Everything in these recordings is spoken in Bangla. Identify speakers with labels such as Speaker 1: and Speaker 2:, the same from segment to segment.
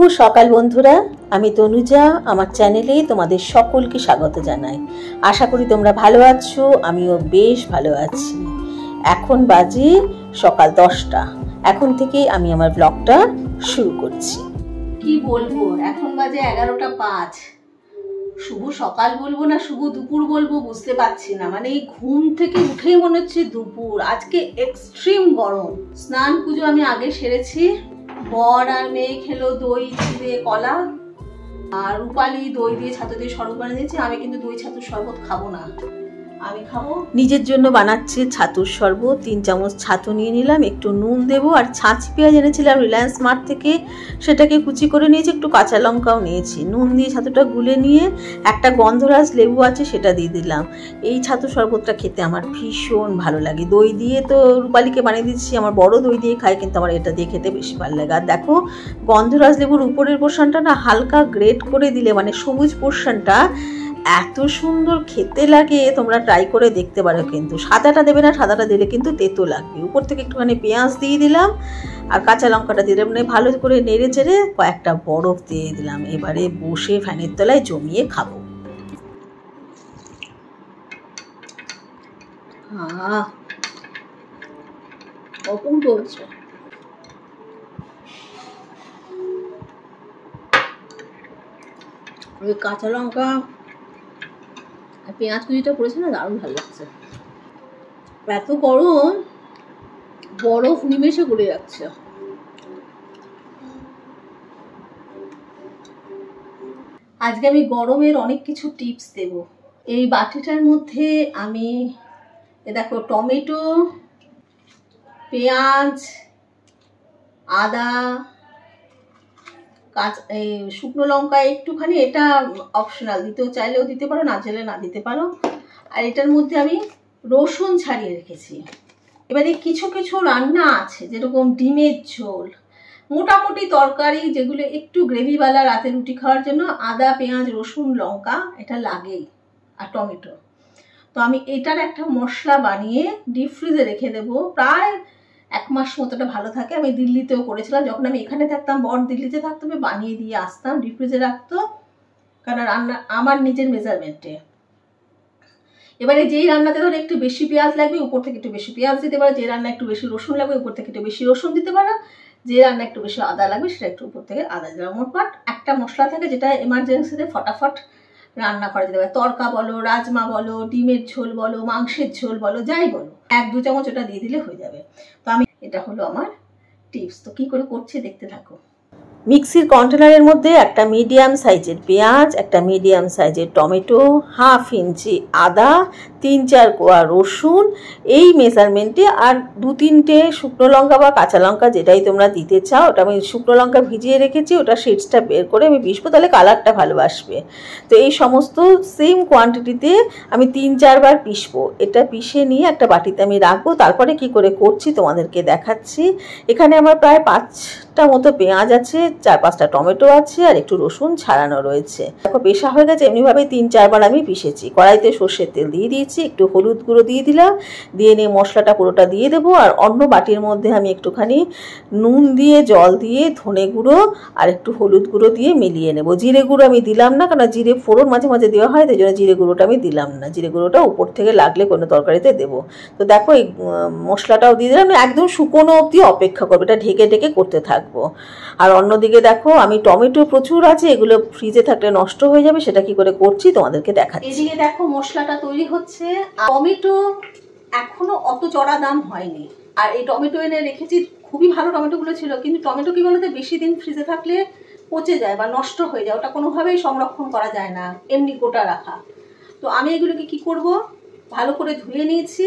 Speaker 1: শুভ সকাল বন্ধুরা, আমি তনুজা। আমার চ্যানেলে তোমাদের সকলকে স্বাগত জানাই। আশা করি তোমরা ভালো আছো, আমিও বেশ ভালো আছি। এখন বাজে সকাল 10টা। এখন থেকেই আমি আমার ব্লগটা শুরু করছি। কি বলবো, এখন বাজে 11টা 5। শুভ সকাল বলবো না শুভ দুপুর বলবো বুঝতে পারছি না। মানে এই ঘুম থেকে উঠেই মনে হচ্ছে দুপুর। আজকে এক্সট্রিম গরম। স্নান পুজো আমি আগে সেরেছি। বর আর মেয়ে খেলো দই দিয়ে কলা, আর রূপালি দই দিয়ে ছাতু দিয়ে শরবত বানিয়ে দিয়েছি। আমি কিন্তু দই ছাতুর শরবত খাবো না, আমি খাবো নিজের জন্য বানাচ্ছি ছাতুর শরবত। 3 চামচ ছাতু নিয়ে নিলাম, একটু নুন দেবো, আর ছাঁচ পেঁয়াজ এনেছিলাম রিলায়েন্স মার্ট থেকে, সেটাকে কুচি করে নিয়েছি, একটু কাঁচা লঙ্কাও নিয়েছি। নুন দিয়ে ছাতুটা গুলে নিয়ে একটা গন্ধরাজ লেবু আছে সেটা দিয়ে দিলাম। এই ছাতু শরবতটা খেতে আমার ভীষণ ভালো লাগে। দই দিয়ে তো রূপালিকে বানিয়ে দিচ্ছি, আমার বড় দই দিয়ে খায়, কিন্তু আমার এটা দিয়ে খেতে বেশি ভালো লাগে। আর দেখো, গন্ধরাজ লেবুর উপরের পোর্শনটা না হালকা গ্রেট করে দিলে, মানে সবুজ পোর্শনটা এত সুন্দর খেতে লাগে। তোমরা ট্রাই করে দেখতে পারো, কিন্তু সাদাটা দেবে না, সাদাটা দিলে কিন্তু তেতো লাগবে। উপর থেকে একটুখানি পেঁয়াজ দিয়ে দিলাম আর কাঁচা লঙ্কাটা দিয়ে দিলাম, মানে ভালো করে নেড়ে চেড়ে কয়েকটা বরফ দিয়ে দিলাম। এবারে বসে ফ্যানের তলায় জমিয়ে খাবো। অপূর্ব হচ্ছে। ওই কাঁচা লঙ্কা আর পেঁয়াজ কুচিটা পড়েছে না, দারুণ ভালো লাগছে। এত গরম, বরফ নিমেষে গলে যাচ্ছে। আজকে আমি গরমের অনেক কিছু টিপস দেব। এই বাটিটার মধ্যে আমি দেখো টমেটো, পেঁয়াজ, আদা, শুকনো লঙ্কা একটুখানি, এটা অপশনাল, দিতেও চাইলেও দিতে পারো, না চাইলে না দিতে পারো। আর এটার মধ্যে আমি রসুন ছাড়িয়ে রেখেছি। এবারে কিছু কিছু রান্না আছে, যেরকম ডিমের ঝোল, মোটামুটি তরকারি যেগুলো একটু গ্রেভিওয়ালা রাতে রুটি খাওয়ার জন্য আদা, পেঁয়াজ, রসুন, লঙ্কা এটা লাগেই, আর টমেটো। তো আমি এটার একটা মশলা বানিয়ে ডিপ ফ্রিজে রেখে দেবো, প্রায় 1 মাস মতোটা ভালো থাকে। আমি দিল্লিতেও করেছিলাম, যখন আমি এখানে থাকতাম, বর দিল্লিতে থাকতো, আমি বানিয়ে দিয়ে আসতাম, ডিপ ফ্রিজে রাখতো, কারণ রান্না আমার নিজের মেজারমেন্টে। এবারে যেই রান্নাতে ধরো একটু বেশি পেঁয়াজ লাগবে, উপর থেকে একটু বেশি পেঁয়াজ দিতে পারো। যে রান্না একটু বেশি রসুন লাগবে, উপর থেকে একটু বেশি রসুন দিতে পারো। যে রান্না একটু বেশি আদা লাগবে, সেটা একটু উপর থেকে আদা দিতে পারো। মোটমাট একটা মশলা থাকে যেটা এমার্জেন্সিতে ফটাফট রান্না করা যেতে পারে। তরকা বলো, রাজমা বলো, ডিমের ঝোল বলো, মাংসের ঝোল বলো, যাই বলো, 1-2 চামচ ওটা দিয়ে দিলে হয়ে যাবে। তো আমি এটা হলো আমার টিপস। তো কি করে করছি দেখতে থাকো। মিক্সির কন্টেনারের মধ্যে একটা মিডিয়াম সাইজের পেঁয়াজ, একটা মিডিয়াম সাইজের টমেটো, 1/2 ইঞ্চি আদা, 3-4 কোয়া রসুন, এই মেজারমেন্টে, আর 2-3টে শুকনো লঙ্কা বা কাঁচা লঙ্কা যেটাই তোমরা দিতে চাও। ওটা আমি শুকনো লঙ্কা ভিজিয়ে রেখেছি, ওটা সিডসটা বের করে আমি পিষবো, তাহলে কালারটা ভালোবাসবে। তো এই সমস্ত সেম কোয়ান্টিটিতে আমি 3-4 বার পিষবো। এটা পিষে নিয়ে একটা বাটিতে আমি রাখবো। তারপরে কি করে করছি তোমাদেরকে দেখাচ্ছি। এখানে আমার প্রায় 5টা মতো পেঁয়াজ আছে, 4-5টা টমেটো আছে, আর একটু রসুন ছাড়ানো রয়েছে। দেখো পেশা হয়ে গেছে। এমনিভাবে 3-4 বার আমি পিষেছি। কড়াইতে সর্ষের তেল দিয়ে দিয়েছি, একটু হলুদ গুঁড়ো দিয়ে দিলাম, দিয়ে নিয়ে মশলাটা পুরোটা দিয়ে দেবো। আর অন্য বাটির মধ্যে আমি একটুখানি নুন দিয়ে, জল দিয়ে, ধনে গুঁড়ো আর একটু হলুদ গুঁড়ো দিয়ে মিলিয়ে নেবো। জিরে গুঁড়ো আমি দিলাম না, কারণ জিরে ফোড়ন মাঝে মাঝে দেওয়া হয়, তাই জন্য জিরে গুঁড়োটা আমি দিলাম না। জিরে গুঁড়োটা উপর থেকে লাগলে কোনো তরকারিতে দেবো। তো দেখো এই মশলাটাও দিয়ে দিলাম। একদম শুকনো অবধি অপেক্ষা করবো, এটা ঢেকে ঢেকে করতে থাকবো। আর অন্যদিকে দেখো, আমি টমেটো প্রচুর আছে, এগুলো ফ্রিজে থাকলে নষ্ট হয়ে যাবে, সেটা কি করে করছি তোমাদেরকে দেখাচ্ছি। এদিকে দেখো মশলাটা তৈরি হচ্ছে। টমেটো এখনো অত চড়া দাম হয়নি, আর এই টমেটো এনে রেখেছি, খুবই ভালো টমেটোগুলো ছিল। কিন্তু টমেটো কি বলতে, বেশি দিন ফ্রিজে থাকলে পচে যায় বা নষ্ট হয়ে যায়, ওটা কোনোভাবেই সংরক্ষণ করা যায় না এমনি গোটা রাখা। তো আমি এগুলোকে কি করব, ভালো করে ধুয়ে নিয়েছি।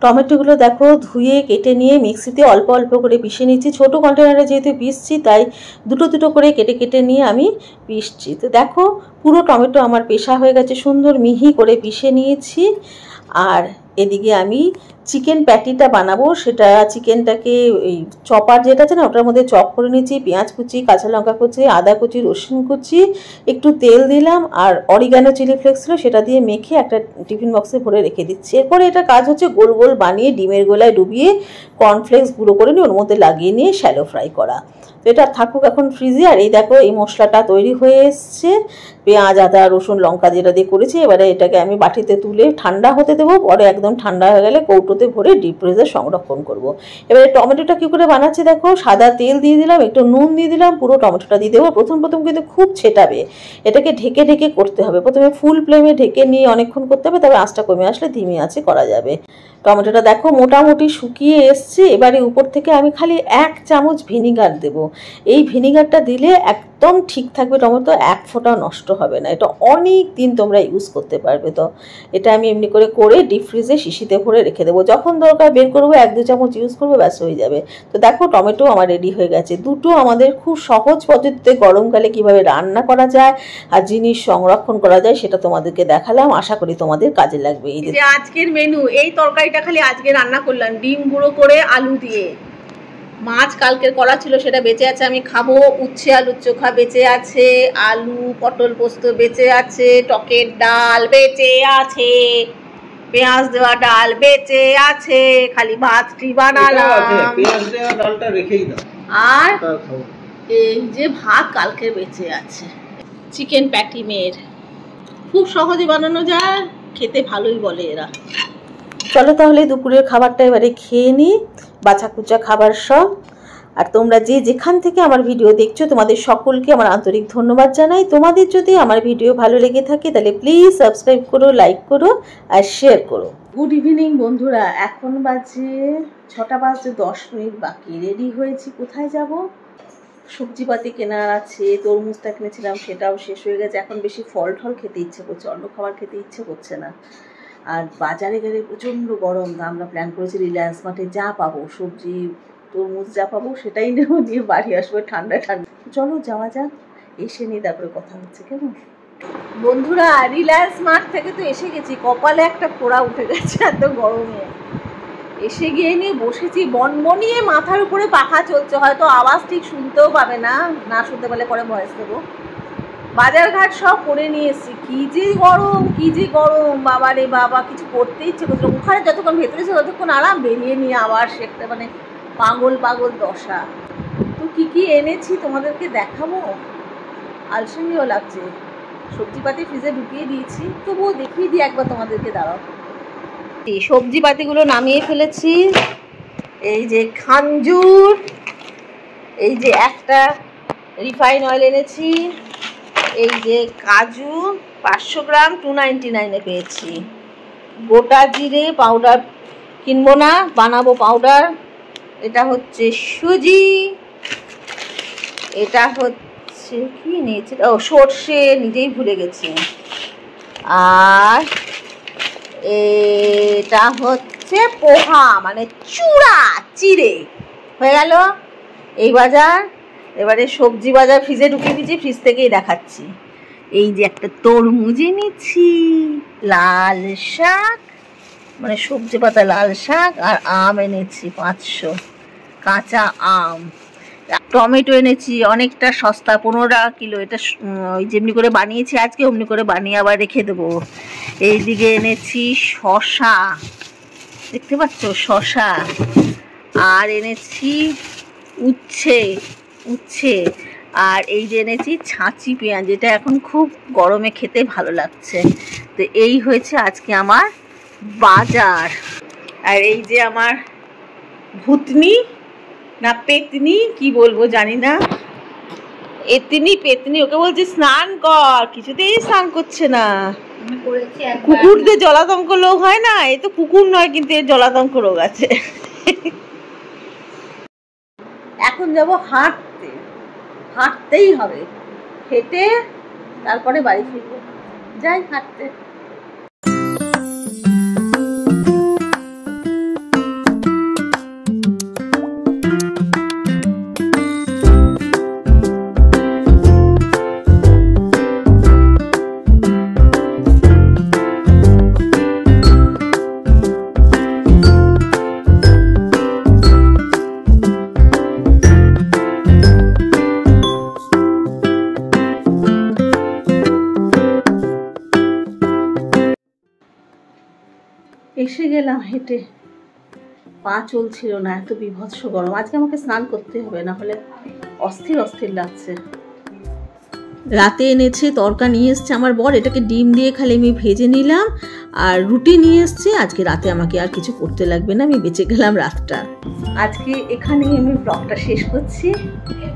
Speaker 1: টমেটোগুলো দেখো ধুয়ে কেটে নিয়ে মিক্সিতে অল্প অল্প করে পিষে নিচ্ছি। ছোটো কন্টেনারে যেহেতু পিষছি, তাই দুটো দুটো করে কেটে কেটে নিয়ে আমি পিষছি। তো দেখো পুরো টমেটো আমার পেষা হয়ে গেছে, সুন্দর মিহি করে পিষে নিয়েছি। আর এদিকে আমি চিকেন প্যাটিটা বানাবো, সেটা চিকেনটাকে এই চপার যেটা আছে না, ওটার মধ্যে চপ করে নিচ্ছি। পেঁয়াজ কুচি, কাঁচা লঙ্কা কুচি, আদা কুচি, রসুন কুচি, একটু তেল দিলাম, আর অরিগানো চিলি ফ্লেক্স ছিল, সেটা দিয়ে মেখে একটা টিফিন বক্সে ভরে রেখে দিচ্ছি। এরপরে এটা কাজ হচ্ছে গোল গোল বানিয়ে ডিমের গোলায় ডুবিয়ে কর্নফ্লেক্স গুঁড়ো করে নিয়ে ওর মধ্যে লাগিয়ে নিয়ে শ্যালো ফ্রাই করা। তো এটা থাকুক এখন ফ্রিজে। আর এই দেখো এই মশলাটা তৈরি হয়ে এসছে, পেঁয়াজ আদা রসুন লঙ্কা যেটা দিয়ে করেছি। এবারে এটাকে আমি বাটিতে তুলে ঠান্ডা হতে দেবো, পরে একদম ঠান্ডা হয়ে গেলে কৌটোতে ভরে ডিপ ফ্রিজে সংরক্ষণ করব। এবারে টমেটোটা কী করে বানাচ্ছি দেখো, সাদা তেল দিয়ে দিলাম, একটু নুন দিয়ে দিলাম, পুরো টমেটোটা দিয়ে দেবো। প্রথম কিন্তু খুব ছেটাবে, এটাকে ঢেকে ঢেকে করতে হবে। প্রথমে ফুল ফ্লেমে ঢেকে নিয়ে অনেকক্ষণ করতে হবে, তবে আঁচটা কমে আসলে ধিমি আঁচে করা যাবে। টমেটোটা দেখো মোটামুটি শুকিয়ে এসছে। এবারে উপর থেকে আমি খালি 1 চামচ ভিনিগার দেব। এই ভিনিগারটা দিলে একদম ঠিক থাকবে, টমেটো এক ফোঁটাও নষ্ট হবে না। এটা অনেক দিন তোমরা ইউজ করতে পারবে। তো এটা আমি এমনি করে ডিপ ফ্রিজে শিশিতে ভরে রেখে দেবো, যখন দরকার বের করবো 1-2 চামচ ইউজ করবো, ব্যাস হয়ে যাবে। তো দেখো টমেটো আমার রেডি হয়ে গেছে। দুটো আমাদের খুব সহজ পদ্ধতিতে গরমকালে কিভাবে রান্না করা যায় আর জিনিস সংরক্ষণ করা যায় সেটা তোমাদেরকে দেখালাম। আশা করি তোমাদের কাজে লাগবে। এই যে আজকের মেনু, এই তরকারিটা খালি আজকে রান্না করলাম ডিম গুঁড়ো করে আলু দিয়ে। মাছ কালকের করা ছিল সেটা বেঁচে আছে, আমি খাবো। উচ্ছে আলুর চোখা বেঁচে আছে, আলু পটল পোস্ত বেঁচে আছে, টকের ডাল বেঁচে আছে, পেঁয়াজ দেওয়া ডাল বেঁচে আছে, খালি ভাতটি বানালাম। পেঁয়াজ দেওয়া ডালটা রেখেই দাও। আর এই যে ভাত কালকের বেঁচে আছে। চিকেন প্যাটি মেয়ের খুব সহজে বানানো যায়, খেতে ভালোই বলে এরা। চলো তাহলে দুপুরের খাবারটা এবারে খেয়ে নিই, বাছা কুচা খাবার সব। আর তোমরা যে যেখান থেকে আমার ভিডিও দেখছো তোমাদের সকলকে আমার আন্তরিক ধন্যবাদ জানাই। তোমাদের যদি আমার ভিডিও ভালো লেগে থাকে তাহলে প্লিজ সাবস্ক্রাইব করো, লাইক করো আর শেয়ার করো। গুড ইভিনিং বন্ধুরা, এখন বাজে 6টা বাজতে 10 মিনিট বাকি। রেডি হয়েছি, কোথায় যাব? সবজিপাতি কেনার আছে, তরমুজটা কিনেছিলাম সেটাও শেষ হয়ে গেছে। এখন বেশি ফল টল খেতে ইচ্ছে করছে, অন্য খাবার খেতে ইচ্ছে করছে না। আর বাজারে গেলে প্রচণ্ড গরম। আমরা প্ল্যান করেছি রিলায়েন্স মার্টে যা পাবো সবজি তরমুজ যা পাবো সেটাই নেবো, নিয়ে বাড়ি আসবো ঠান্ডা ঠান্ডা। চলো যাওয়া যাক, এসে নিয়ে তারপরে কথা হচ্ছে কেমন। বন্ধুরা রিলায়েন্স মার্ট থেকে তো এসে গেছি, কপালে একটা ফোড়া উঠে গেছে এত গরমে। এসে গিয়ে নিয়ে বসেছি, বনবনিয়ে মাথার উপরে পাখা চলছে, হয়তো আওয়াজ ঠিক শুনতেও পাবে না, না শুনতে পারলে পরে ভয়েস দেবো। বাজার ঘাট সব করে নিয়ে এসেছি। কি যে গরম বাবা রে বাবা, কিছু করতে ইচ্ছে করছিল। ওখানে যতক্ষণ ভেতরে ছিল ততক্ষণ আরাম, বেরিয়ে নিয়ে আবার সেটা মানে পাগল দশা। তো কি এনেছি তোমাদেরকে দেখাবো, আলসেমিও লাগছে। সবজিপাতি ফ্রিজে ঢুকিয়ে দিয়েছি, তবুও দেখিয়ে দিই একবার তোমাদেরকে, দাঁড়াও। এই সবজিপাতিগুলো নামিয়ে ফেলেছি। এই যে খাঞ্জুর, এই যে একটা রিফাইন অয়েল এনেছি, এই যে কাজু 500 গ্রাম 299-এ পেয়েছি। গোটা জিরে পাউডার কিনবো না, বানাবো পাউডার। এটা হচ্ছে সুজি, এটা হচ্ছে কি নিয়েছি, ও সর্ষে, নিজেই ভুলে গেছি। আর এটা হচ্ছে পোহা মানে চূড়া চিড়ে। হয়ে গেল এই বাজার। এবারে সবজি বাজার ফ্রিজে ঢুকিয়ে দিচ্ছি, ফ্রিজ থেকেই দেখাচ্ছি। এই যে একটা তরমুজ এনেছি, লাল শাক মানে সবজি পাতা লাল শাক, আর আম এনেছি 500 কাঁচা আম। টমেটো এনেছি অনেকটা সস্তা, 15 টাকা কিলো। এটা ওই যেমনি করে বানিয়েছি আজকে অমনি করে বানিয়ে আবার রেখে দেবো। এইদিকে এনেছি শসা, দেখতে পাচ্ছ শসা। আর এনেছি উচ্ছে। আর এই যে এনেছি ছাঁচি পেঁয়াজ, যেটা এখন খুব গরমে খেতে ভালো লাগছে। তো এই হয়েছে আজকে আমার বাজার। আর এই যে আমার ভুতনি না পেতনি কি বলবো জানি না, পেতনি ওকে বলছি স্নান কর, কিছুতেই স্নান করছে না। কুকুরদের জলাতঙ্ক রোগ হয় না, এ তো কুকুর নয় কিন্তু এর জলাতঙ্ক রোগ আছে। এখন যাব হাঁটতেই হবে, হেঁটে তারপরে বাড়ি ফিরবো। যাই হাঁটতে। এসে গেলাম হেঁটে, পা চলছিল না, এত বিভৎস গরম। আজকে আমাকে স্নান করতে হবে, না হলে অস্থির অস্থির লাগছে। রাতে এনেছে তরকা নিয়ে এসছে আমার বর, এটাকে ডিম দিয়ে খালি আমি ভেজে নিলাম, আর রুটি নিয়ে এসছে। আজকে রাতে আমাকে আর কিছু করতে লাগবে না, আমি বেঁচে গেলাম রাতটা। আজকে এখানেই আমি ব্লগটা শেষ করছি।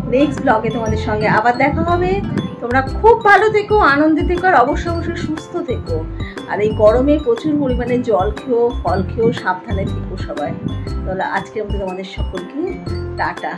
Speaker 1: নেক্সট ব্লগে তোমাদের সঙ্গে আবার দেখা হবে। তোমরা খুব ভালো থেকো, আনন্দে থেকো, আর অবশ্যই অবশ্যই সুস্থ থেকো। আর এই গরমে প্রচুর পরিমাণে জল খেও, ফল খেও, সাবধানে থেকো সবাই। তাহলে আজকের মধ্যে তোমাদের সকলকে টাটা।